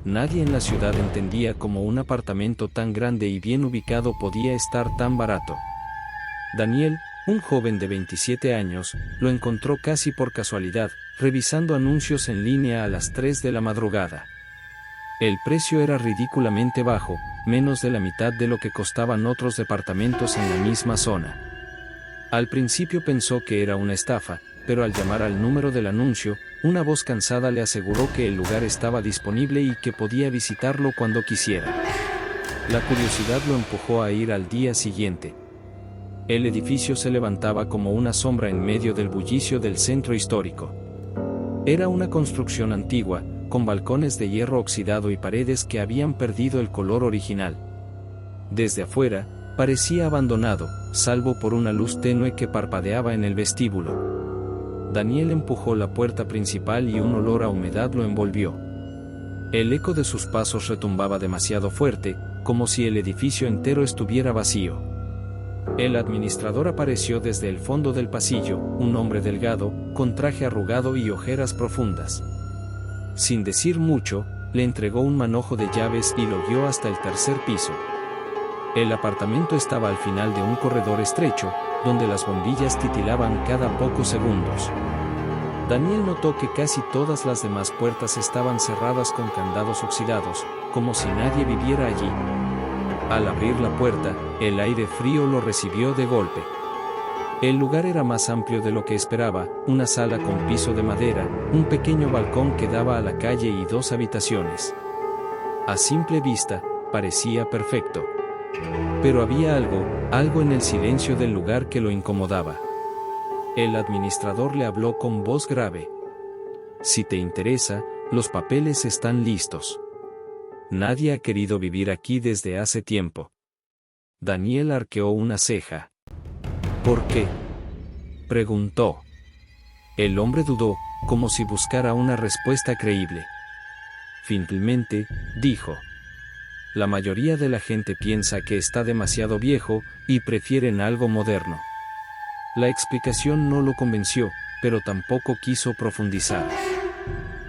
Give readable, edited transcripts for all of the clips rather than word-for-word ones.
Nadie en la ciudad entendía cómo un apartamento tan grande y bien ubicado podía estar tan barato. Daniel, un joven de 27 años, lo encontró casi por casualidad, revisando anuncios en línea a las 3 de la madrugada. El precio era ridículamente bajo, menos de la mitad de lo que costaban otros departamentos en la misma zona. Al principio pensó que era una estafa, pero al llamar al número del anuncio, una voz cansada le aseguró que el lugar estaba disponible y que podía visitarlo cuando quisiera. La curiosidad lo empujó a ir al día siguiente. El edificio se levantaba como una sombra en medio del bullicio del centro histórico. Era una construcción antigua, con balcones de hierro oxidado y paredes que habían perdido el color original. Desde afuera, parecía abandonado, salvo por una luz tenue que parpadeaba en el vestíbulo. Daniel empujó la puerta principal y un olor a humedad lo envolvió. El eco de sus pasos retumbaba demasiado fuerte, como si el edificio entero estuviera vacío. El administrador apareció desde el fondo del pasillo, un hombre delgado, con traje arrugado y ojeras profundas. Sin decir mucho, le entregó un manojo de llaves y lo guió hasta el tercer piso. El apartamento estaba al final de un corredor estrecho, donde las bombillas titilaban cada pocos segundos. Daniel notó que casi todas las demás puertas estaban cerradas con candados oxidados, como si nadie viviera allí. Al abrir la puerta, el aire frío lo recibió de golpe. El lugar era más amplio de lo que esperaba, una sala con piso de madera, un pequeño balcón que daba a la calle y 2 habitaciones. A simple vista, parecía perfecto. Pero había algo en el silencio del lugar que lo incomodaba. El administrador le habló con voz grave. Si te interesa, los papeles están listos. Nadie ha querido vivir aquí desde hace tiempo. Daniel arqueó una ceja. ¿Por qué?, preguntó. El hombre dudó, como si buscara una respuesta creíble. Finalmente, dijo: la mayoría de la gente piensa que está demasiado viejo, y prefieren algo moderno. La explicación no lo convenció, pero tampoco quiso profundizar.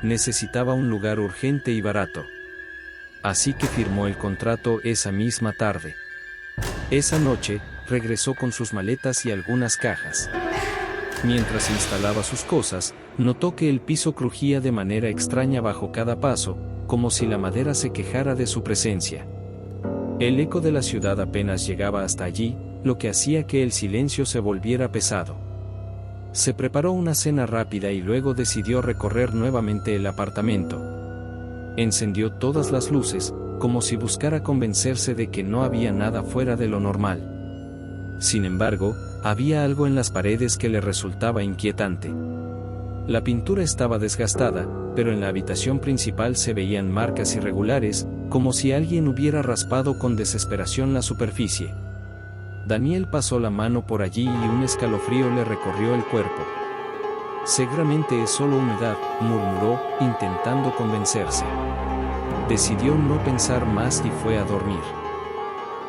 Necesitaba un lugar urgente y barato. Así que firmó el contrato esa misma tarde. Esa noche, regresó con sus maletas y algunas cajas. Mientras instalaba sus cosas, notó que el piso crujía de manera extraña bajo cada paso, como si la madera se quejara de su presencia. El eco de la ciudad apenas llegaba hasta allí, lo que hacía que el silencio se volviera pesado. Se preparó una cena rápida y luego decidió recorrer nuevamente el apartamento. Encendió todas las luces, como si buscara convencerse de que no había nada fuera de lo normal. Sin embargo, había algo en las paredes que le resultaba inquietante. La pintura estaba desgastada, pero en la habitación principal se veían marcas irregulares, como si alguien hubiera raspado con desesperación la superficie. Daniel pasó la mano por allí y un escalofrío le recorrió el cuerpo. Seguramente es solo humedad, murmuró, intentando convencerse. Decidió no pensar más y fue a dormir.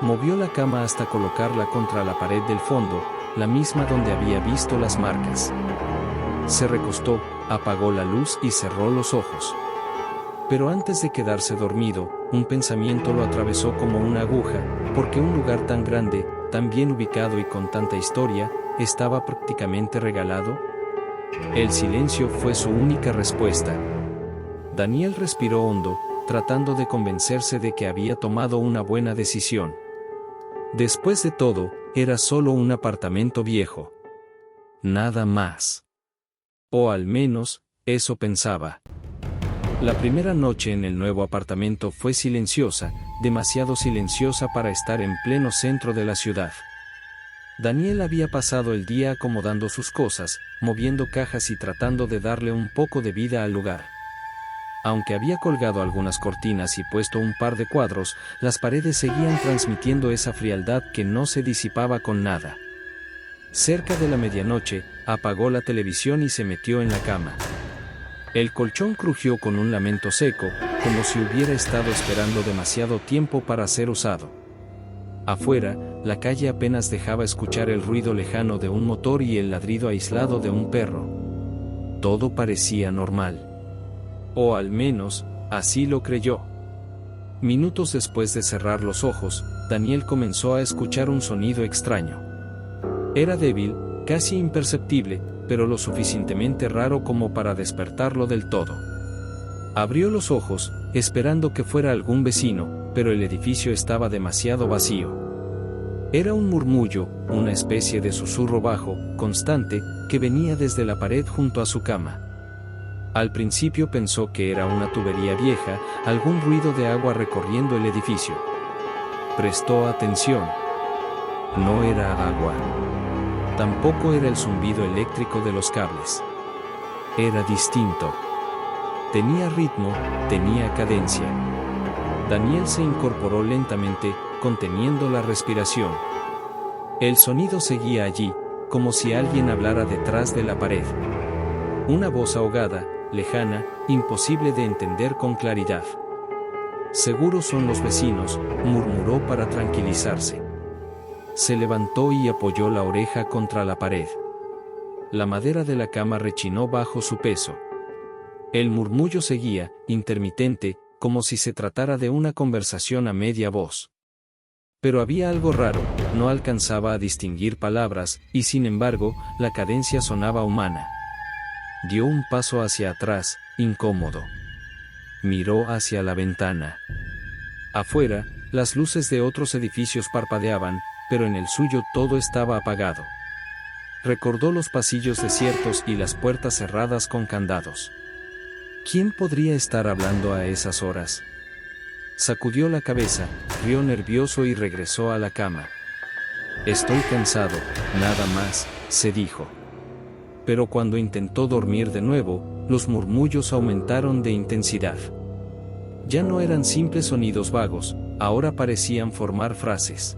Movió la cama hasta colocarla contra la pared del fondo, la misma donde había visto las marcas. Se recostó, apagó la luz y cerró los ojos. Pero antes de quedarse dormido, un pensamiento lo atravesó como una aguja, porque un lugar tan grande, tan bien ubicado y con tanta historia, estaba prácticamente regalado. El silencio fue su única respuesta. Daniel respiró hondo, tratando de convencerse de que había tomado una buena decisión. Después de todo, era solo un apartamento viejo. Nada más. O al menos, eso pensaba. La primera noche en el nuevo apartamento fue silenciosa, demasiado silenciosa para estar en pleno centro de la ciudad. Daniel había pasado el día acomodando sus cosas, moviendo cajas y tratando de darle un poco de vida al lugar. Aunque había colgado algunas cortinas y puesto un par de cuadros, las paredes seguían transmitiendo esa frialdad que no se disipaba con nada. Cerca de la medianoche, apagó la televisión y se metió en la cama. El colchón crujió con un lamento seco, como si hubiera estado esperando demasiado tiempo para ser usado. Afuera, la calle apenas dejaba escuchar el ruido lejano de un motor y el ladrido aislado de un perro. Todo parecía normal. O al menos, así lo creyó. Minutos después de cerrar los ojos, Daniel comenzó a escuchar un sonido extraño. Era débil, casi imperceptible, pero lo suficientemente raro como para despertarlo del todo. Abrió los ojos, esperando que fuera algún vecino, pero el edificio estaba demasiado vacío. Era un murmullo, una especie de susurro bajo, constante, que venía desde la pared junto a su cama. Al principio pensó que era una tubería vieja, algún ruido de agua recorriendo el edificio. Prestó atención. No era agua. Tampoco era el zumbido eléctrico de los cables. Era distinto. Tenía ritmo, tenía cadencia. Daniel se incorporó lentamente, conteniendo la respiración. El sonido seguía allí, como si alguien hablara detrás de la pared. Una voz ahogada, lejana, imposible de entender con claridad. «Seguro son los vecinos», murmuró para tranquilizarse. Se levantó y apoyó la oreja contra la pared. La madera de la cama rechinó bajo su peso. El murmullo seguía, intermitente, como si se tratara de una conversación a media voz. Pero había algo raro, no alcanzaba a distinguir palabras, y sin embargo, la cadencia sonaba humana. Dio un paso hacia atrás, incómodo. Miró hacia la ventana. Afuera, las luces de otros edificios parpadeaban, pero en el suyo todo estaba apagado. Recordó los pasillos desiertos y las puertas cerradas con candados. ¿Quién podría estar hablando a esas horas? Sacudió la cabeza, rió nervioso y regresó a la cama. «Estoy cansado, nada más», se dijo. Pero cuando intentó dormir de nuevo, los murmullos aumentaron de intensidad. Ya no eran simples sonidos vagos, ahora parecían formar frases.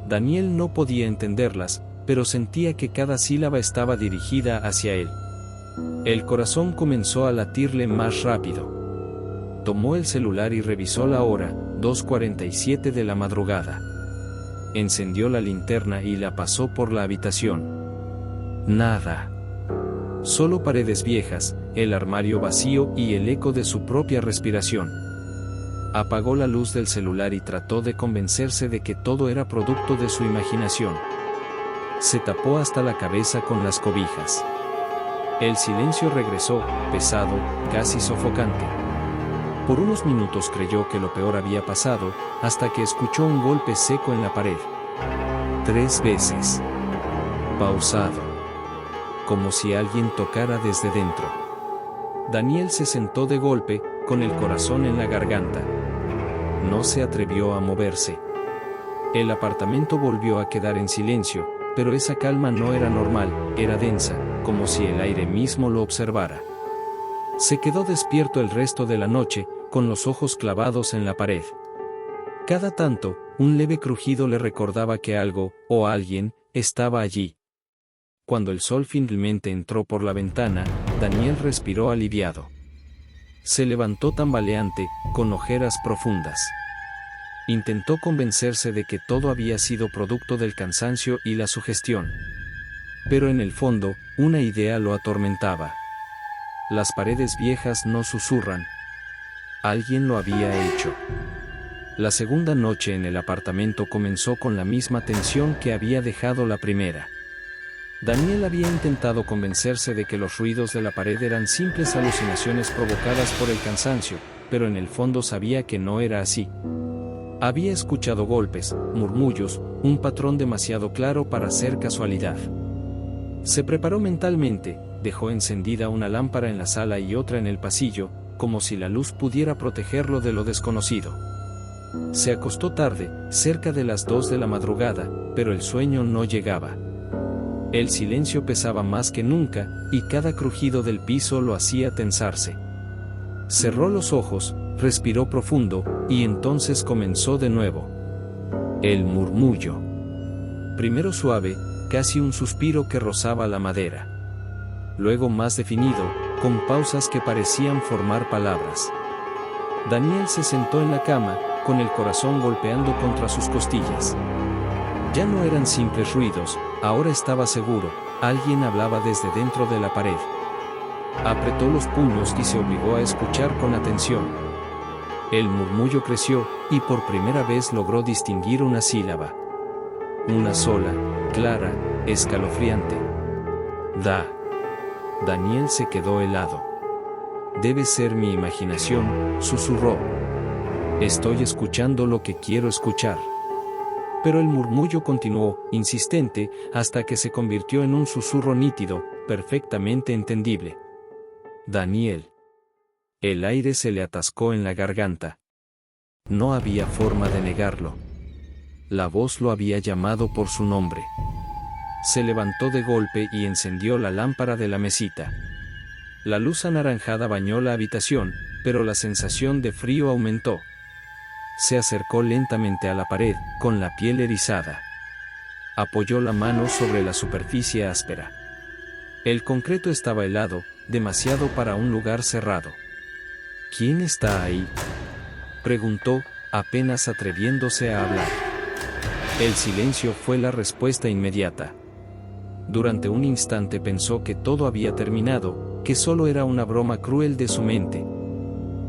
Daniel no podía entenderlas, pero sentía que cada sílaba estaba dirigida hacia él. El corazón comenzó a latirle más rápido. Tomó el celular y revisó la hora, 2:47 de la madrugada. Encendió la linterna y la pasó por la habitación. Nada. Solo paredes viejas, el armario vacío y el eco de su propia respiración. Apagó la luz del celular y trató de convencerse de que todo era producto de su imaginación. Se tapó hasta la cabeza con las cobijas. El silencio regresó, pesado, casi sofocante. Por unos minutos creyó que lo peor había pasado, hasta que escuchó un golpe seco en la pared. 3 veces. Pausado. Como si alguien tocara desde dentro. Daniel se sentó de golpe, con el corazón en la garganta. No se atrevió a moverse. El apartamento volvió a quedar en silencio, pero esa calma no era normal, era densa, como si el aire mismo lo observara. Se quedó despierto el resto de la noche, con los ojos clavados en la pared. Cada tanto, un leve crujido le recordaba que algo, o alguien, estaba allí. Cuando el sol finalmente entró por la ventana, Daniel respiró aliviado. Se levantó tambaleante, con ojeras profundas. Intentó convencerse de que todo había sido producto del cansancio y la sugestión. Pero en el fondo, una idea lo atormentaba. Las paredes viejas no susurran. Alguien lo había hecho. La segunda noche en el apartamento comenzó con la misma tensión que había dejado la primera. Daniel había intentado convencerse de que los ruidos de la pared eran simples alucinaciones provocadas por el cansancio, pero en el fondo sabía que no era así. Había escuchado golpes, murmullos, un patrón demasiado claro para ser casualidad. Se preparó mentalmente, dejó encendida una lámpara en la sala y otra en el pasillo, como si la luz pudiera protegerlo de lo desconocido. Se acostó tarde, cerca de las 2 de la madrugada, pero el sueño no llegaba. El silencio pesaba más que nunca, y cada crujido del piso lo hacía tensarse. Cerró los ojos, respiró profundo, y entonces comenzó de nuevo. El murmullo. Primero suave, casi un suspiro que rozaba la madera. Luego más definido, con pausas que parecían formar palabras. Daniel se sentó en la cama, con el corazón golpeando contra sus costillas. Ya no eran simples ruidos, ahora estaba seguro, alguien hablaba desde dentro de la pared. Apretó los puños y se obligó a escuchar con atención. El murmullo creció, y por primera vez logró distinguir una sílaba. Una sola, clara, escalofriante. Da. Daniel se quedó helado. Debe ser mi imaginación, susurró. Estoy escuchando lo que quiero escuchar. Pero el murmullo continuó, insistente, hasta que se convirtió en un susurro nítido, perfectamente entendible. Daniel. El aire se le atascó en la garganta. No había forma de negarlo. La voz lo había llamado por su nombre. Se levantó de golpe y encendió la lámpara de la mesita. La luz anaranjada bañó la habitación, pero la sensación de frío aumentó. Se acercó lentamente a la pared, con la piel erizada. Apoyó la mano sobre la superficie áspera. El concreto estaba helado, demasiado para un lugar cerrado. ¿Quién está ahí?, preguntó, apenas atreviéndose a hablar. El silencio fue la respuesta inmediata. Durante un instante pensó que todo había terminado, que solo era una broma cruel de su mente.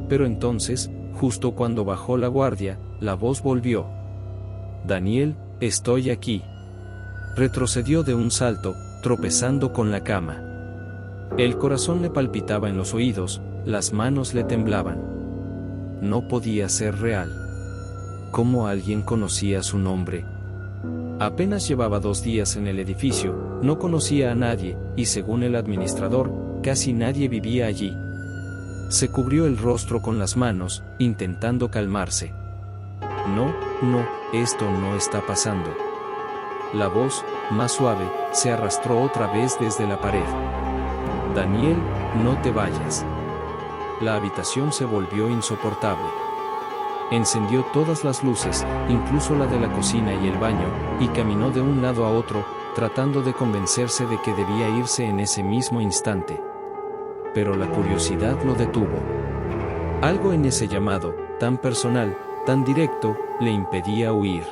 Pero entonces, justo cuando bajó la guardia, la voz volvió. Daniel, estoy aquí. Retrocedió de un salto, tropezando con la cama. El corazón le palpitaba en los oídos, las manos le temblaban. No podía ser real. ¿Cómo alguien conocía su nombre? Apenas llevaba 2 días en el edificio, no conocía a nadie, y según el administrador, casi nadie vivía allí. Se cubrió el rostro con las manos, intentando calmarse. No, esto no está pasando. La voz, más suave, se arrastró otra vez desde la pared. Daniel, no te vayas. La habitación se volvió insoportable. Encendió todas las luces, incluso la de la cocina y el baño, y caminó de un lado a otro, tratando de convencerse de que debía irse en ese mismo instante. Pero la curiosidad lo detuvo. Algo en ese llamado, tan personal, tan directo, le impedía huir.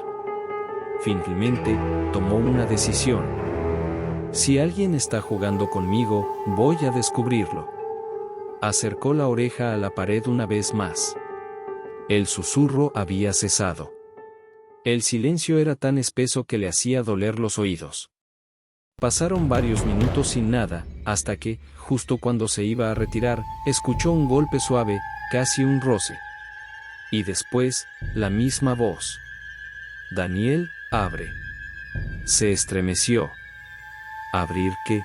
Finalmente, tomó una decisión. Si alguien está jugando conmigo, voy a descubrirlo. Acercó la oreja a la pared una vez más. El susurro había cesado. El silencio era tan espeso que le hacía doler los oídos. Pasaron varios minutos sin nada, hasta que, justo cuando se iba a retirar, escuchó un golpe suave, casi un roce. Y después, la misma voz. Daniel, abre. Se estremeció. ¿Abrir qué?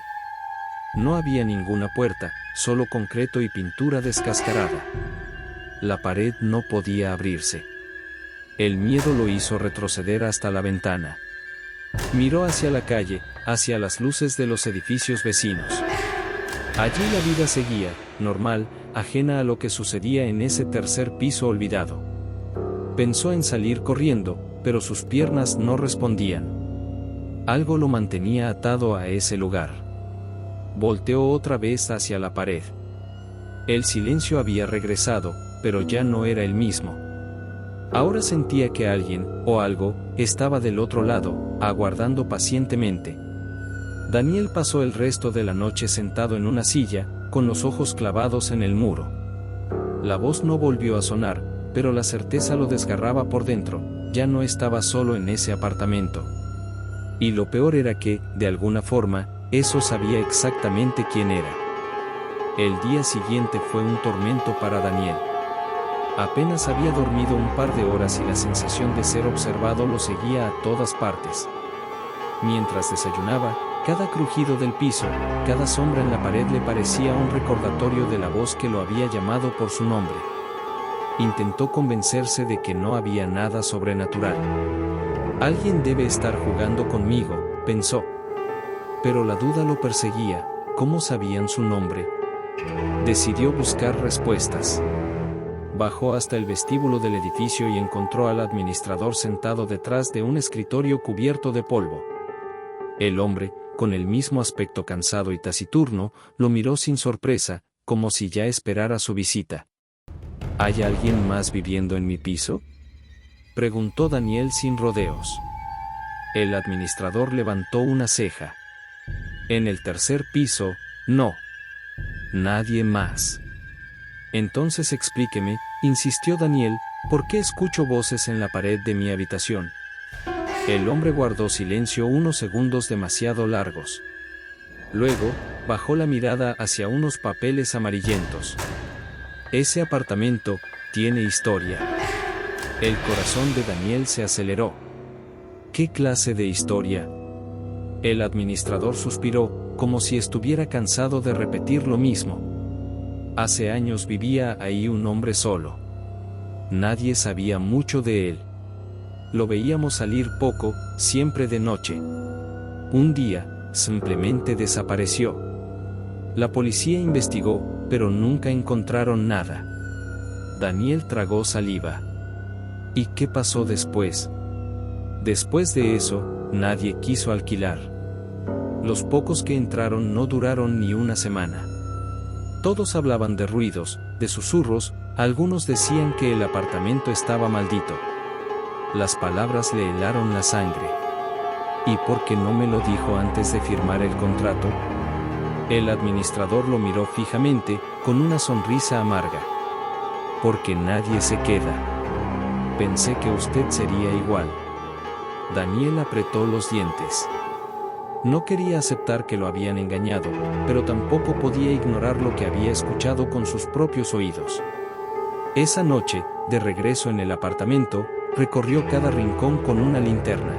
No había ninguna puerta, solo concreto y pintura descascarada. La pared no podía abrirse. El miedo lo hizo retroceder hasta la ventana. Miró hacia la calle, hacia las luces de los edificios vecinos. Allí la vida seguía, normal, ajena a lo que sucedía en ese tercer piso olvidado. Pensó en salir corriendo, pero sus piernas no respondían. Algo lo mantenía atado a ese lugar. Volteó otra vez hacia la pared. El silencio había regresado, pero ya no era el mismo. Ahora sentía que alguien, o algo, estaba del otro lado, aguardando pacientemente. Daniel pasó el resto de la noche sentado en una silla, con los ojos clavados en el muro. La voz no volvió a sonar, pero la certeza lo desgarraba por dentro, ya no estaba solo en ese apartamento. Y lo peor era que, de alguna forma, eso sabía exactamente quién era. El día siguiente fue un tormento para Daniel. Apenas había dormido un par de horas y la sensación de ser observado lo seguía a todas partes. Mientras desayunaba, cada crujido del piso, cada sombra en la pared le parecía un recordatorio de la voz que lo había llamado por su nombre. Intentó convencerse de que no había nada sobrenatural. Alguien debe estar jugando conmigo, pensó. Pero la duda lo perseguía. ¿Cómo sabían su nombre? Decidió buscar respuestas. Bajó hasta el vestíbulo del edificio y encontró al administrador sentado detrás de un escritorio cubierto de polvo. El hombre, con el mismo aspecto cansado y taciturno, lo miró sin sorpresa, como si ya esperara su visita. ¿Hay alguien más viviendo en mi piso?, preguntó Daniel sin rodeos. El administrador levantó una ceja. En el tercer piso, no. Nadie más. Entonces explíqueme, insistió Daniel, ¿por qué escucho voces en la pared de mi habitación? El hombre guardó silencio unos segundos demasiado largos. Luego, bajó la mirada hacia unos papeles amarillentos. Ese apartamento tiene historia. El corazón de Daniel se aceleró. ¿Qué clase de historia? El administrador suspiró, como si estuviera cansado de repetir lo mismo. Hace años vivía ahí un hombre solo. Nadie sabía mucho de él. Lo veíamos salir poco, siempre de noche. Un día, simplemente desapareció. La policía investigó, pero nunca encontraron nada. Daniel tragó saliva. ¿Y qué pasó después? Después de eso, nadie quiso alquilar. Los pocos que entraron no duraron ni una semana. Todos hablaban de ruidos, de susurros, algunos decían que el apartamento estaba maldito. Las palabras le helaron la sangre. ¿Y por qué no me lo dijo antes de firmar el contrato? El administrador lo miró fijamente, con una sonrisa amarga. Porque nadie se queda. Pensé que usted sería igual. Daniel apretó los dientes. No quería aceptar que lo habían engañado, pero tampoco podía ignorar lo que había escuchado con sus propios oídos. Esa noche, de regreso en el apartamento, recorrió cada rincón con una linterna.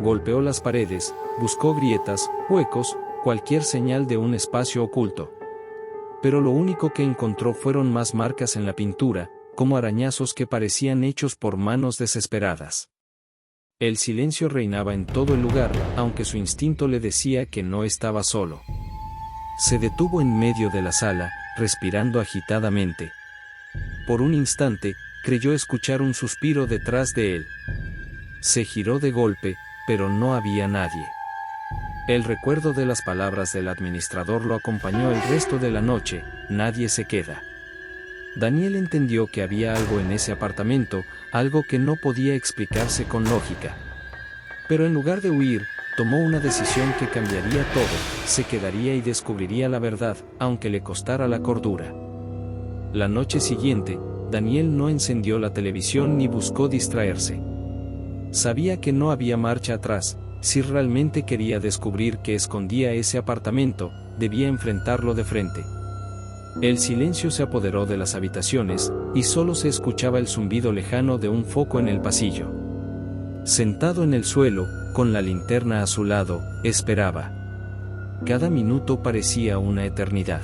Golpeó las paredes, buscó grietas, huecos, cualquier señal de un espacio oculto. Pero lo único que encontró fueron más marcas en la pintura, como arañazos que parecían hechos por manos desesperadas. El silencio reinaba en todo el lugar, aunque su instinto le decía que no estaba solo. Se detuvo en medio de la sala, respirando agitadamente. Por un instante, creyó escuchar un suspiro detrás de él. Se giró de golpe, pero no había nadie. El recuerdo de las palabras del administrador lo acompañó el resto de la noche: nadie se queda. Daniel entendió que había algo en ese apartamento, algo que no podía explicarse con lógica. Pero en lugar de huir, tomó una decisión que cambiaría todo: se quedaría y descubriría la verdad, aunque le costara la cordura. La noche siguiente, Daniel no encendió la televisión ni buscó distraerse. Sabía que no había marcha atrás. Si realmente quería descubrir qué escondía ese apartamento, debía enfrentarlo de frente. El silencio se apoderó de las habitaciones, y solo se escuchaba el zumbido lejano de un foco en el pasillo. Sentado en el suelo, con la linterna a su lado, esperaba. Cada minuto parecía una eternidad.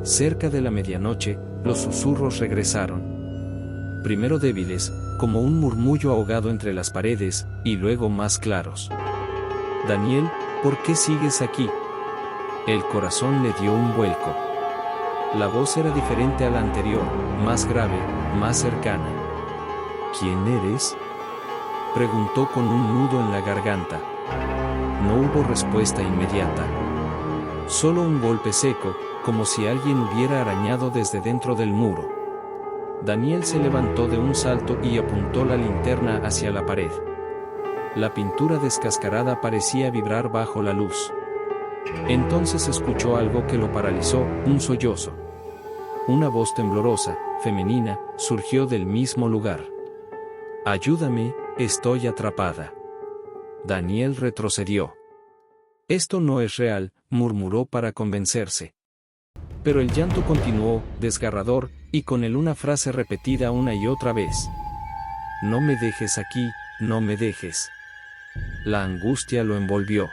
Cerca de la medianoche, los susurros regresaron. Primero débiles, como un murmullo ahogado entre las paredes, y luego más claros. «Daniel, ¿por qué sigues aquí?» El corazón le dio un vuelco. La voz era diferente a la anterior, más grave, más cercana. «¿Quién eres?», preguntó con un nudo en la garganta. No hubo respuesta inmediata. Solo un golpe seco, como si alguien hubiera arañado desde dentro del muro. Daniel se levantó de un salto y apuntó la linterna hacia la pared. La pintura descascarada parecía vibrar bajo la luz. Entonces escuchó algo que lo paralizó: un sollozo. Una voz temblorosa, femenina, surgió del mismo lugar. «Ayúdame, estoy atrapada». Daniel retrocedió. «Esto no es real», murmuró para convencerse. Pero el llanto continuó, desgarrador, y con él una frase repetida una y otra vez. «No me dejes aquí, no me dejes». La angustia lo envolvió.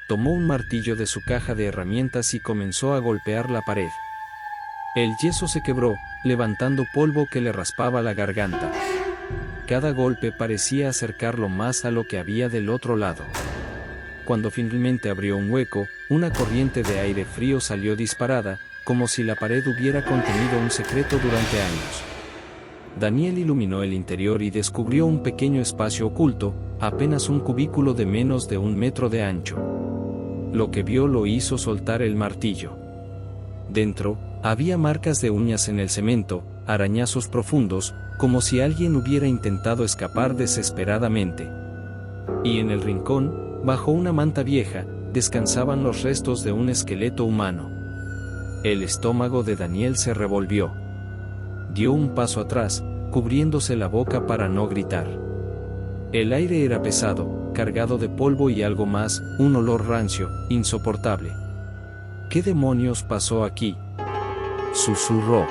Tomó un martillo de su caja de herramientas y comenzó a golpear la pared. El yeso se quebró, levantando polvo que le raspaba la garganta. Cada golpe parecía acercarlo más a lo que había del otro lado. Cuando finalmente abrió un hueco, una corriente de aire frío salió disparada, como si la pared hubiera contenido un secreto durante años. Daniel iluminó el interior y descubrió un pequeño espacio oculto, apenas un cubículo de menos de 1 metro de ancho. Lo que vio lo hizo soltar el martillo. Dentro, había marcas de uñas en el cemento, arañazos profundos, como si alguien hubiera intentado escapar desesperadamente. Y en el rincón, bajo una manta vieja, descansaban los restos de un esqueleto humano. El estómago de Daniel se revolvió. Dio un paso atrás, cubriéndose la boca para no gritar. El aire era pesado, cargado de polvo y algo más, un olor rancio, insoportable. ¿Qué demonios pasó aquí?, susurró.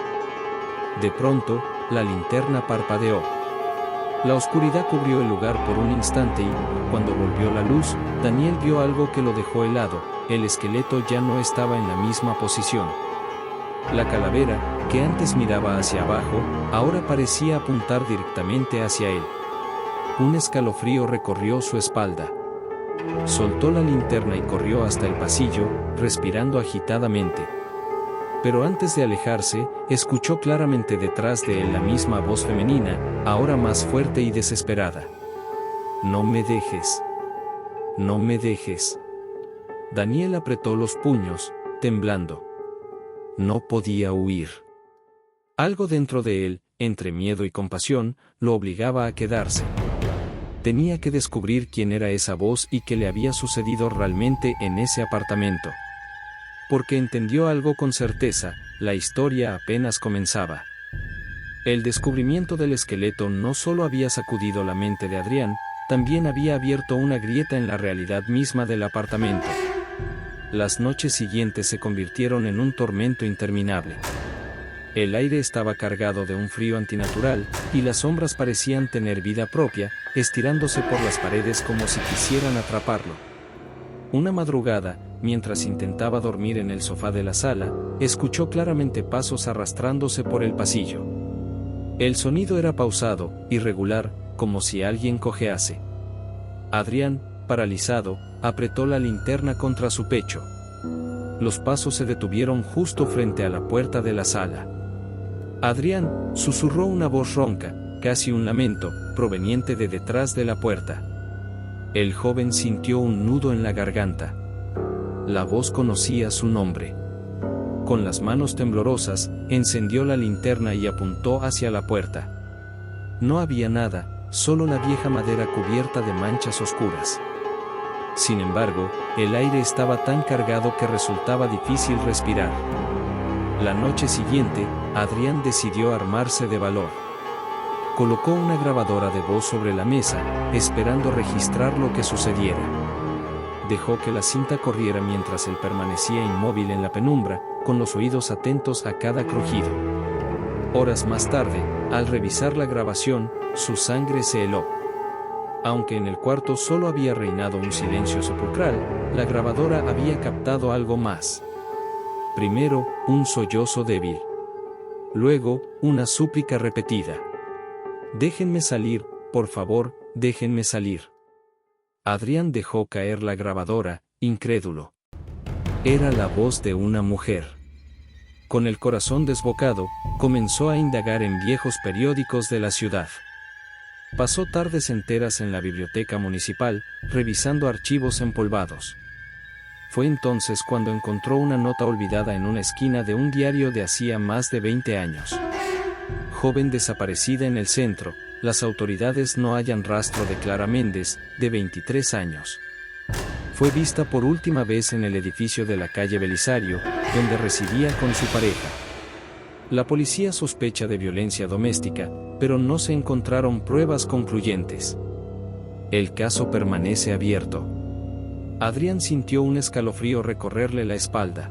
De pronto, la linterna parpadeó. La oscuridad cubrió el lugar por un instante y, cuando volvió la luz, Daniel vio algo que lo dejó helado. El esqueleto ya no estaba en la misma posición. La calavera, que antes miraba hacia abajo, ahora parecía apuntar directamente hacia él. Un escalofrío recorrió su espalda. Soltó la linterna y corrió hasta el pasillo, respirando agitadamente. Pero antes de alejarse, escuchó claramente detrás de él la misma voz femenina, ahora más fuerte y desesperada. «No me dejes. No me dejes». Daniel apretó los puños, temblando. No podía huir. Algo dentro de él, entre miedo y compasión, lo obligaba a quedarse. Tenía que descubrir quién era esa voz y qué le había sucedido realmente en ese apartamento. Porque entendió algo con certeza, la historia apenas comenzaba. El descubrimiento del esqueleto no solo había sacudido la mente de Adrián, también había abierto una grieta en la realidad misma del apartamento. Las noches siguientes se convirtieron en un tormento interminable. El aire estaba cargado de un frío antinatural, y las sombras parecían tener vida propia, estirándose por las paredes como si quisieran atraparlo. Una madrugada, mientras intentaba dormir en el sofá de la sala, escuchó claramente pasos arrastrándose por el pasillo. El sonido era pausado, irregular, como si alguien cojease. Adrián, paralizado, apretó la linterna contra su pecho. Los pasos se detuvieron justo frente a la puerta de la sala. «Adrián», susurró una voz ronca, casi un lamento, proveniente de detrás de la puerta. El joven sintió un nudo en la garganta. La voz conocía su nombre. Con las manos temblorosas, encendió la linterna y apuntó hacia la puerta. No había nada, solo la vieja madera cubierta de manchas oscuras. Sin embargo, el aire estaba tan cargado que resultaba difícil respirar. La noche siguiente, Adrián decidió armarse de valor. Colocó una grabadora de voz sobre la mesa, esperando registrar lo que sucediera. Dejó que la cinta corriera mientras él permanecía inmóvil en la penumbra, con los oídos atentos a cada crujido. Horas más tarde, al revisar la grabación, su sangre se heló. Aunque en el cuarto solo había reinado un silencio sepulcral, la grabadora había captado algo más. Primero, un sollozo débil. Luego, una súplica repetida. «Déjenme salir, por favor, déjenme salir». Adrián dejó caer la grabadora, incrédulo. Era la voz de una mujer. Con el corazón desbocado, comenzó a indagar en viejos periódicos de la ciudad. Pasó tardes enteras en la biblioteca municipal, revisando archivos empolvados. Fue entonces cuando encontró una nota olvidada en una esquina de un diario de hacía más de 20 años. Joven desaparecida en el centro, las autoridades no hallan rastro de Clara Méndez, de 23 años. Fue vista por última vez en el edificio de la calle Belisario, donde residía con su pareja. La policía sospecha de violencia doméstica, pero no se encontraron pruebas concluyentes. El caso permanece abierto. Adrián sintió un escalofrío recorrerle la espalda.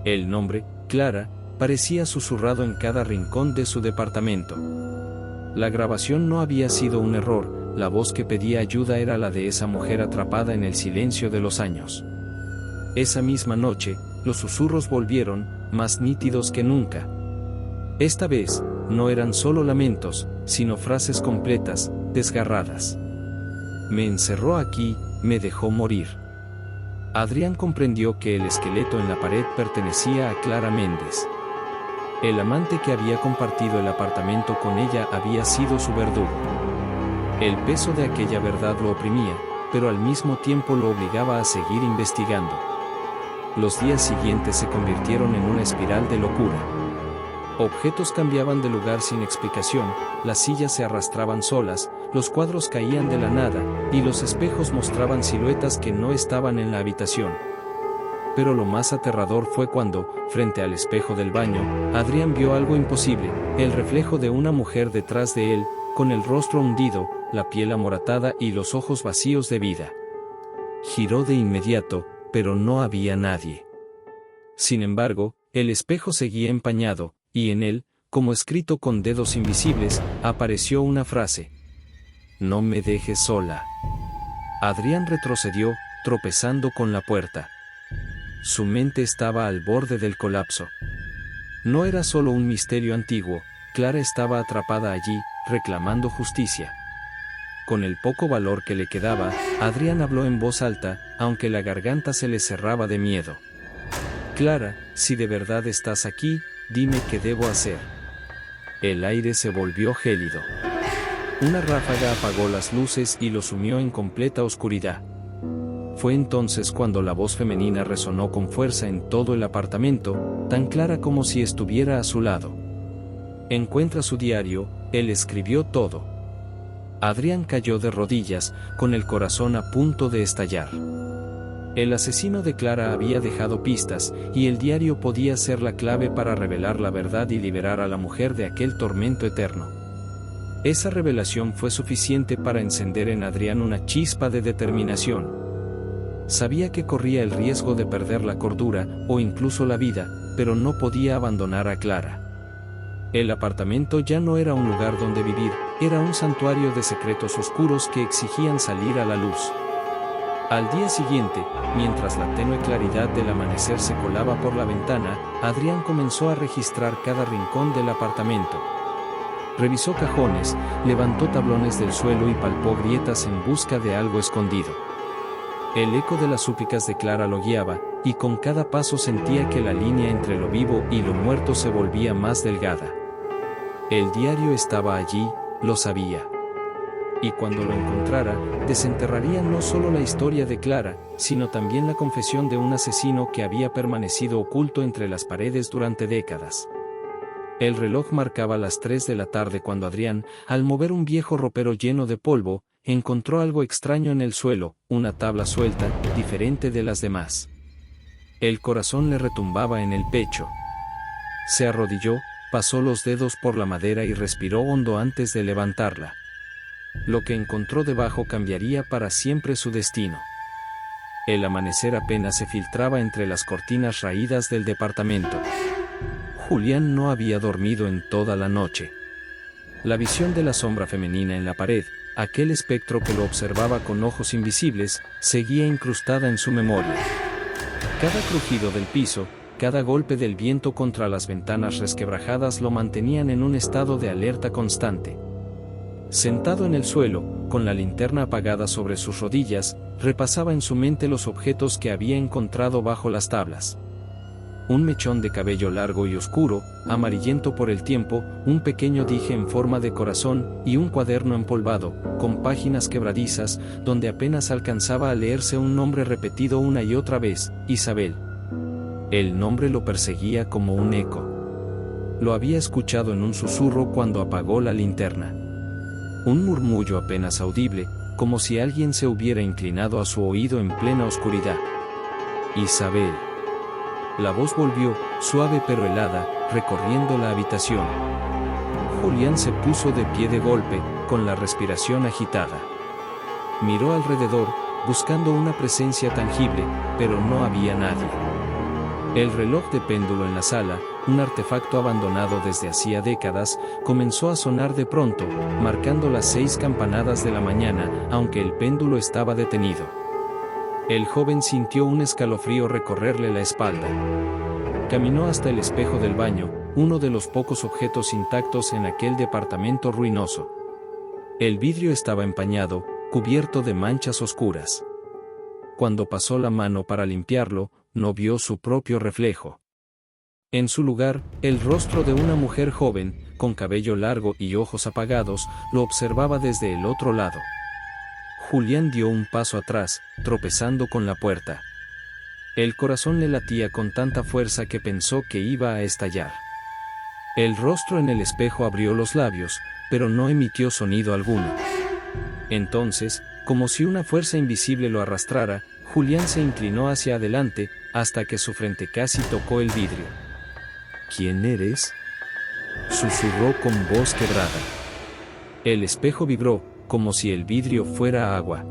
El nombre, Clara, parecía susurrado en cada rincón de su departamento. La grabación no había sido un error, la voz que pedía ayuda era la de esa mujer atrapada en el silencio de los años. Esa misma noche, los susurros volvieron, más nítidos que nunca. Esta vez, no eran solo lamentos, sino frases completas, desgarradas. «Me encerró aquí, me dejó morir». Adrián comprendió que el esqueleto en la pared pertenecía a Clara Méndez. El amante que había compartido el apartamento con ella había sido su verdugo. El peso de aquella verdad lo oprimía, pero al mismo tiempo lo obligaba a seguir investigando. Los días siguientes se convirtieron en una espiral de locura. Objetos cambiaban de lugar sin explicación, las sillas se arrastraban solas, los cuadros caían de la nada, y los espejos mostraban siluetas que no estaban en la habitación. pero lo más aterrador fue cuando, frente al espejo del baño, Adrián vio algo imposible, el reflejo de una mujer detrás de él, con el rostro hundido, la piel amoratada y los ojos vacíos de vida. Giró de inmediato, pero no había nadie. Sin embargo, el espejo seguía empañado, y en él, como escrito con dedos invisibles, apareció una frase: «No me dejes sola». Adrián retrocedió, tropezando con la puerta. Su mente estaba al borde del colapso. No era solo un misterio antiguo, Clara estaba atrapada allí, reclamando justicia. Con el poco valor que le quedaba, Adrián habló en voz alta, aunque la garganta se le cerraba de miedo. «Clara, si de verdad estás aquí, dime qué debo hacer». El aire se volvió gélido. Una ráfaga apagó las luces y lo sumió en completa oscuridad. Fue entonces cuando la voz femenina resonó con fuerza en todo el apartamento, tan clara como si estuviera a su lado. «Encuentra su diario», él escribió todo. Adrián cayó de rodillas, con el corazón a punto de estallar. El asesino de Clara había dejado pistas, y el diario podía ser la clave para revelar la verdad y liberar a la mujer de aquel tormento eterno. Esa revelación fue suficiente para encender en Adrián una chispa de determinación. Sabía que corría el riesgo de perder la cordura, o incluso la vida, pero no podía abandonar a Clara. El apartamento ya no era un lugar donde vivir, era un santuario de secretos oscuros que exigían salir a la luz. Al día siguiente, mientras la tenue claridad del amanecer se colaba por la ventana, Adrián comenzó a registrar cada rincón del apartamento. Revisó cajones, levantó tablones del suelo y palpó grietas en busca de algo escondido. El eco de las súplicas de Clara lo guiaba, y con cada paso sentía que la línea entre lo vivo y lo muerto se volvía más delgada. El diario estaba allí, lo sabía. Y cuando lo encontrara, desenterraría no solo la historia de Clara, sino también la confesión de un asesino que había permanecido oculto entre las paredes durante décadas. El reloj marcaba las 3 de la tarde cuando Adrián, al mover un viejo ropero lleno de polvo, encontró algo extraño en el suelo, una tabla suelta, diferente de las demás. El corazón le retumbaba en el pecho. Se arrodilló, pasó los dedos por la madera y respiró hondo antes de levantarla. Lo que encontró debajo cambiaría para siempre su destino. El amanecer apenas se filtraba entre las cortinas raídas del departamento. Julián no había dormido en toda la noche. La visión de la sombra femenina en la pared, aquel espectro que lo observaba con ojos invisibles, seguía incrustada en su memoria. Cada crujido del piso, cada golpe del viento contra las ventanas resquebrajadas lo mantenían en un estado de alerta constante. Sentado en el suelo, con la linterna apagada sobre sus rodillas, repasaba en su mente los objetos que había encontrado bajo las tablas. Un mechón de cabello largo y oscuro, amarillento por el tiempo, un pequeño dije en forma de corazón, y un cuaderno empolvado, con páginas quebradizas, donde apenas alcanzaba a leerse un nombre repetido una y otra vez: Isabel. El nombre lo perseguía como un eco. Lo había escuchado en un susurro cuando apagó la linterna. Un murmullo apenas audible, como si alguien se hubiera inclinado a su oído en plena oscuridad. Isabel. La voz volvió, suave pero helada, recorriendo la habitación. Julián se puso de pie de golpe, con la respiración agitada. Miró alrededor, buscando una presencia tangible, pero no había nadie. El reloj de péndulo en la sala, un artefacto abandonado desde hacía décadas, comenzó a sonar de pronto, marcando las 6 campanadas de la mañana, aunque el péndulo estaba detenido. El joven sintió un escalofrío recorrerle la espalda. Caminó hasta el espejo del baño, uno de los pocos objetos intactos en aquel departamento ruinoso. El vidrio estaba empañado, cubierto de manchas oscuras. Cuando pasó la mano para limpiarlo, no vio su propio reflejo. En su lugar, el rostro de una mujer joven, con cabello largo y ojos apagados, lo observaba desde el otro lado. Julián dio un paso atrás, tropezando con la puerta. El corazón le latía con tanta fuerza que pensó que iba a estallar. El rostro en el espejo abrió los labios, pero no emitió sonido alguno. Entonces, como si una fuerza invisible lo arrastrara, Julián se inclinó hacia adelante, hasta que su frente casi tocó el vidrio. ¿Quién eres?, susurró con voz quebrada. El espejo vibró, como si el vidrio fuera agua.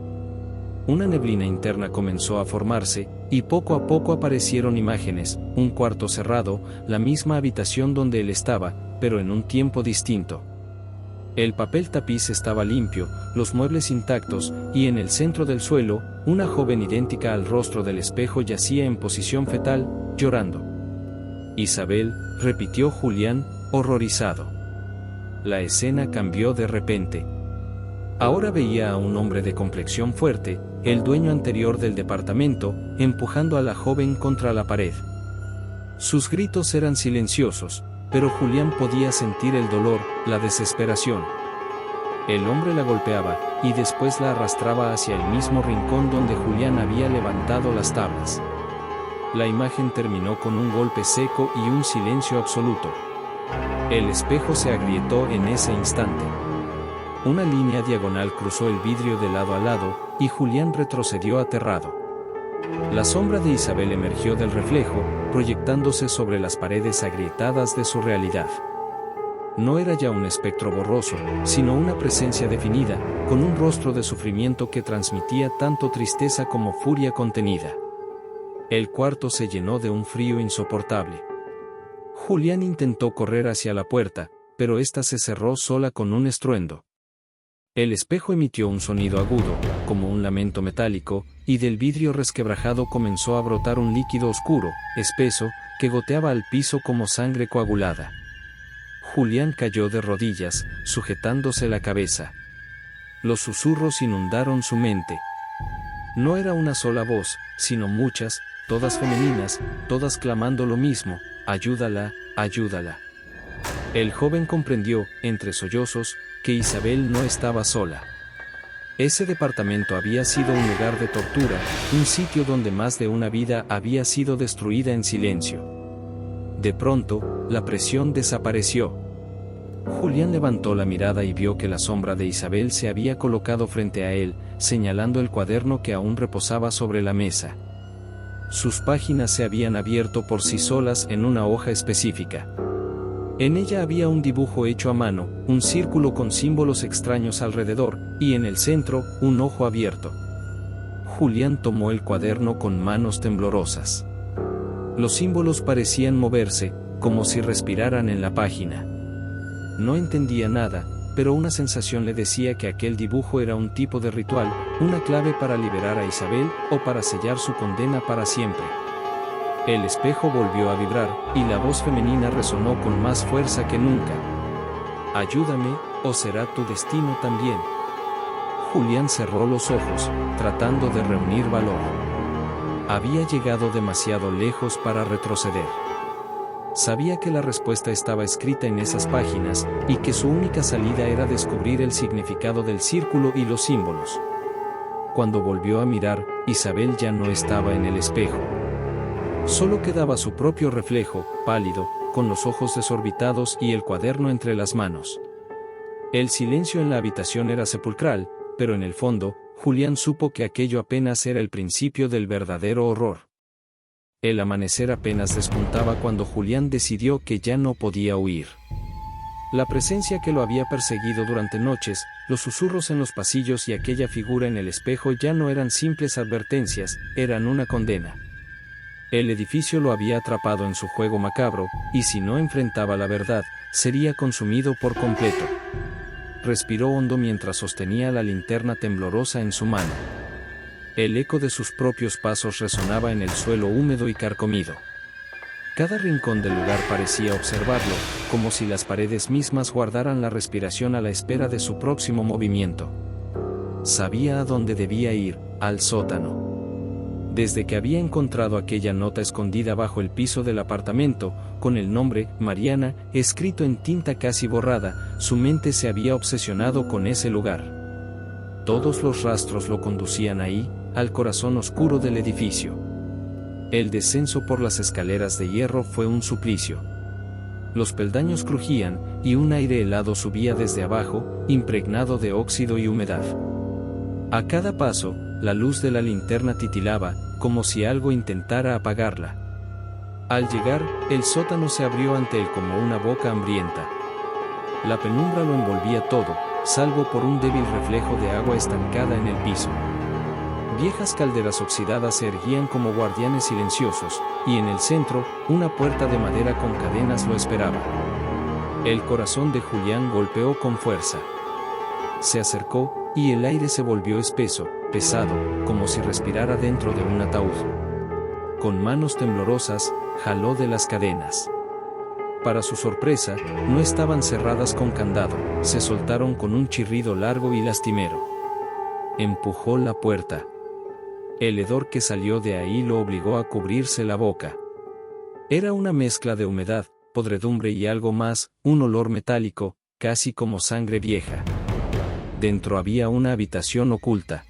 Una neblina interna comenzó a formarse, y poco a poco aparecieron imágenes: un cuarto cerrado, la misma habitación donde él estaba, pero en un tiempo distinto. El papel tapiz estaba limpio, los muebles intactos, y en el centro del suelo, una joven idéntica al rostro del espejo yacía en posición fetal, llorando. Isabel, repitió Julián, horrorizado. La escena cambió de repente. Ahora veía a un hombre de complexión fuerte, el dueño anterior del departamento, empujando a la joven contra la pared. Sus gritos eran silenciosos, pero Julián podía sentir el dolor, la desesperación. El hombre la golpeaba, y después la arrastraba hacia el mismo rincón donde Julián había levantado las tablas. La imagen terminó con un golpe seco y un silencio absoluto. El espejo se agrietó en ese instante. Una línea diagonal cruzó el vidrio de lado a lado, y Julián retrocedió aterrado. La sombra de Isabel emergió del reflejo, proyectándose sobre las paredes agrietadas de su realidad. No era ya un espectro borroso, sino una presencia definida, con un rostro de sufrimiento que transmitía tanto tristeza como furia contenida. El cuarto se llenó de un frío insoportable. Julián intentó correr hacia la puerta, pero ésta se cerró sola con un estruendo. El espejo emitió un sonido agudo, como un lamento metálico, y del vidrio resquebrajado comenzó a brotar un líquido oscuro, espeso, que goteaba al piso como sangre coagulada. Julián cayó de rodillas, sujetándose la cabeza. Los susurros inundaron su mente. No era una sola voz, sino muchas, todas femeninas, todas clamando lo mismo: ayúdala, ayúdala. El joven comprendió, entre sollozos, que Isabel no estaba sola. Ese departamento había sido un lugar de tortura, un sitio donde más de una vida había sido destruida en silencio. De pronto, la presión desapareció. Julián levantó la mirada y vio que la sombra de Isabel se había colocado frente a él, señalando el cuaderno que aún reposaba sobre la mesa. Sus páginas se habían abierto por sí solas en una hoja específica. En ella había un dibujo hecho a mano, un círculo con símbolos extraños alrededor, y en el centro, un ojo abierto. Julián tomó el cuaderno con manos temblorosas. Los símbolos parecían moverse, como si respiraran en la página. No entendía nada, pero una sensación le decía que aquel dibujo era un tipo de ritual, una clave para liberar a Isabel, o para sellar su condena para siempre. El espejo volvió a vibrar, y la voz femenina resonó con más fuerza que nunca. Ayúdame, o será tu destino también. Julián cerró los ojos, tratando de reunir valor. Había llegado demasiado lejos para retroceder. Sabía que la respuesta estaba escrita en esas páginas, y que su única salida era descubrir el significado del círculo y los símbolos. Cuando volvió a mirar, Isabel ya no estaba en el espejo. Solo quedaba su propio reflejo, pálido, con los ojos desorbitados y el cuaderno entre las manos. El silencio en la habitación era sepulcral, pero en el fondo, Julián supo que aquello apenas era el principio del verdadero horror. El amanecer apenas despuntaba cuando Julián decidió que ya no podía huir. La presencia que lo había perseguido durante noches, los susurros en los pasillos y aquella figura en el espejo ya no eran simples advertencias, eran una condena. El edificio lo había atrapado en su juego macabro, y si no enfrentaba la verdad, sería consumido por completo. Respiró hondo mientras sostenía la linterna temblorosa en su mano. El eco de sus propios pasos resonaba en el suelo húmedo y carcomido. Cada rincón del lugar parecía observarlo, como si las paredes mismas guardaran la respiración a la espera de su próximo movimiento. Sabía a dónde debía ir, al sótano. Desde que había encontrado aquella nota escondida bajo el piso del apartamento, con el nombre, Mariana, escrito en tinta casi borrada, su mente se había obsesionado con ese lugar. Todos los rastros lo conducían ahí, al corazón oscuro del edificio. El descenso por las escaleras de hierro fue un suplicio. Los peldaños crujían, y un aire helado subía desde abajo, impregnado de óxido y humedad. A cada paso, la luz de la linterna titilaba, como si algo intentara apagarla. Al llegar, el sótano se abrió ante él como una boca hambrienta. La penumbra lo envolvía todo, salvo por un débil reflejo de agua estancada en el piso. Viejas calderas oxidadas se erguían como guardianes silenciosos, y en el centro, una puerta de madera con cadenas lo esperaba. El corazón de Julián golpeó con fuerza. Se acercó, y el aire se volvió espeso, pesado, como si respirara dentro de un ataúd. Con manos temblorosas, jaló de las cadenas. Para su sorpresa, no estaban cerradas con candado, se soltaron con un chirrido largo y lastimero. Empujó la puerta. El hedor que salió de ahí lo obligó a cubrirse la boca. Era una mezcla de humedad, podredumbre y algo más, un olor metálico, casi como sangre vieja. Dentro había una habitación oculta.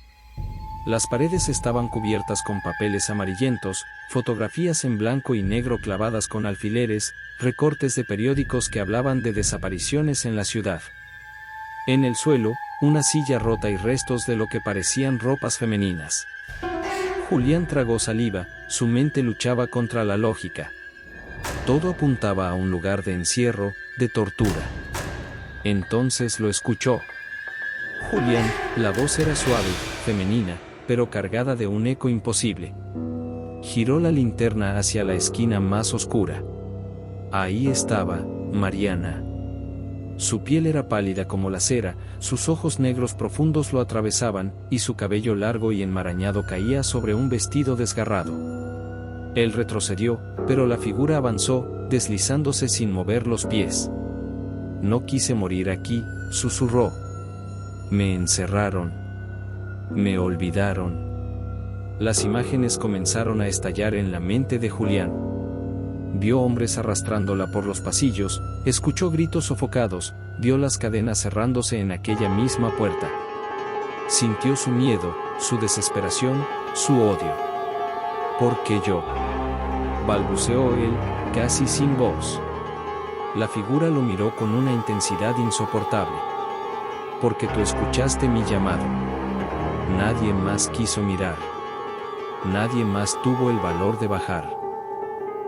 Las paredes estaban cubiertas con papeles amarillentos, fotografías en blanco y negro clavadas con alfileres, recortes de periódicos que hablaban de desapariciones en la ciudad. En el suelo, una silla rota y restos de lo que parecían ropas femeninas. Julián tragó saliva, su mente luchaba contra la lógica. Todo apuntaba a un lugar de encierro, de tortura. Entonces lo escuchó. Julián, la voz era suave, femenina, pero cargada de un eco imposible. Giró la linterna hacia la esquina más oscura. Ahí estaba, Mariana. Su piel era pálida como la cera, sus ojos negros profundos lo atravesaban, y su cabello largo y enmarañado caía sobre un vestido desgarrado. Él retrocedió, pero la figura avanzó, deslizándose sin mover los pies. No quise morir aquí, susurró. Me encerraron. Me olvidaron. Las imágenes comenzaron a estallar en la mente de Julián. Vio hombres arrastrándola por los pasillos, escuchó gritos sofocados, vio las cadenas cerrándose en aquella misma puerta. Sintió su miedo, su desesperación, su odio. ¿Por qué yo? Balbuceó él, casi sin voz. La figura lo miró con una intensidad insoportable. Porque tú escuchaste mi llamado. Nadie más quiso mirar. Nadie más tuvo el valor de bajar.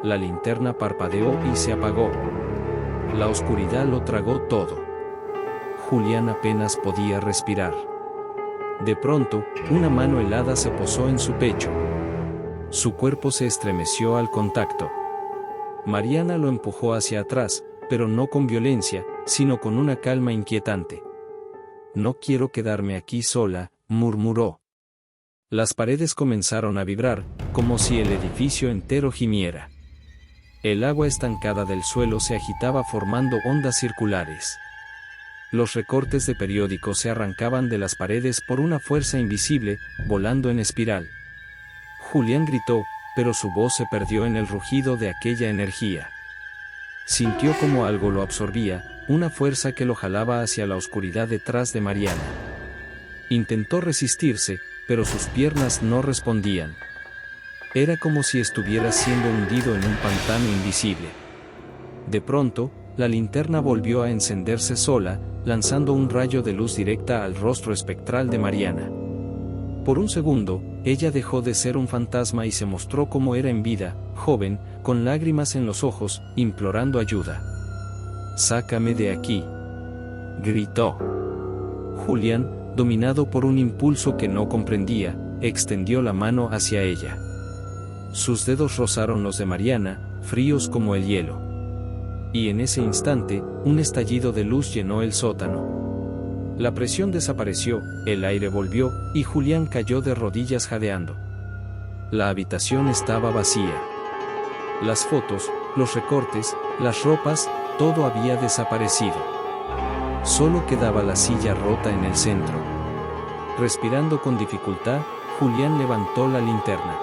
La linterna parpadeó y se apagó. La oscuridad lo tragó todo. Julián apenas podía respirar. De pronto, una mano helada se posó en su pecho. Su cuerpo se estremeció al contacto. Mariana lo empujó hacia atrás, pero no con violencia, sino con una calma inquietante. No quiero quedarme aquí sola, murmuró. Las paredes comenzaron a vibrar, como si el edificio entero gimiera. El agua estancada del suelo se agitaba formando ondas circulares. Los recortes de periódicos se arrancaban de las paredes por una fuerza invisible, volando en espiral. Julián gritó, pero su voz se perdió en el rugido de aquella energía. Sintió como algo lo absorbía, una fuerza que lo jalaba hacia la oscuridad detrás de Mariana. Intentó resistirse, pero sus piernas no respondían. Era como si estuviera siendo hundido en un pantano invisible. De pronto, la linterna volvió a encenderse sola, lanzando un rayo de luz directa al rostro espectral de Mariana. Por un segundo, ella dejó de ser un fantasma y se mostró como era en vida, joven, con lágrimas en los ojos, implorando ayuda. «Sácame de aquí», gritó. Julián, dominado por un impulso que no comprendía, extendió la mano hacia ella. Sus dedos rozaron los de Mariana, fríos como el hielo. Y en ese instante, un estallido de luz llenó el sótano. La presión desapareció, el aire volvió, y Julián cayó de rodillas jadeando. La habitación estaba vacía. Las fotos, los recortes, las ropas, todo había desaparecido. Solo quedaba la silla rota en el centro. Respirando con dificultad, Julián levantó la linterna.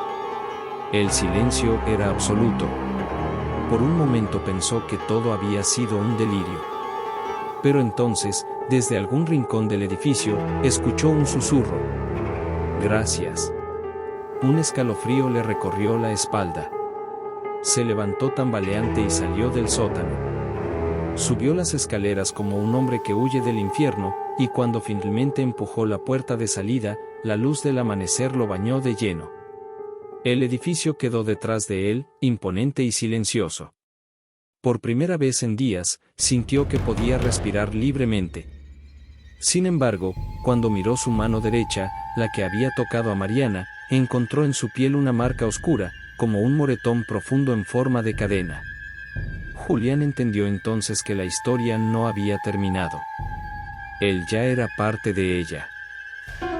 El silencio era absoluto. Por un momento pensó que todo había sido un delirio. Pero entonces, desde algún rincón del edificio, escuchó un susurro. «Gracias». Un escalofrío le recorrió la espalda. Se levantó tambaleante y salió del sótano. Subió las escaleras como un hombre que huye del infierno, y cuando finalmente empujó la puerta de salida, la luz del amanecer lo bañó de lleno. El edificio quedó detrás de él, imponente y silencioso. Por primera vez en días, sintió que podía respirar libremente. Sin embargo, cuando miró su mano derecha, la que había tocado a Mariana, encontró en su piel una marca oscura, como un moretón profundo en forma de cadena. Julián entendió entonces que la historia no había terminado. Él ya era parte de ella.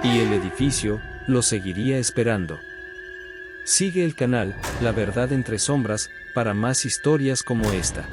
Y el edificio lo seguiría esperando. Sigue el canal La Verdad entre Sombras para más historias como esta.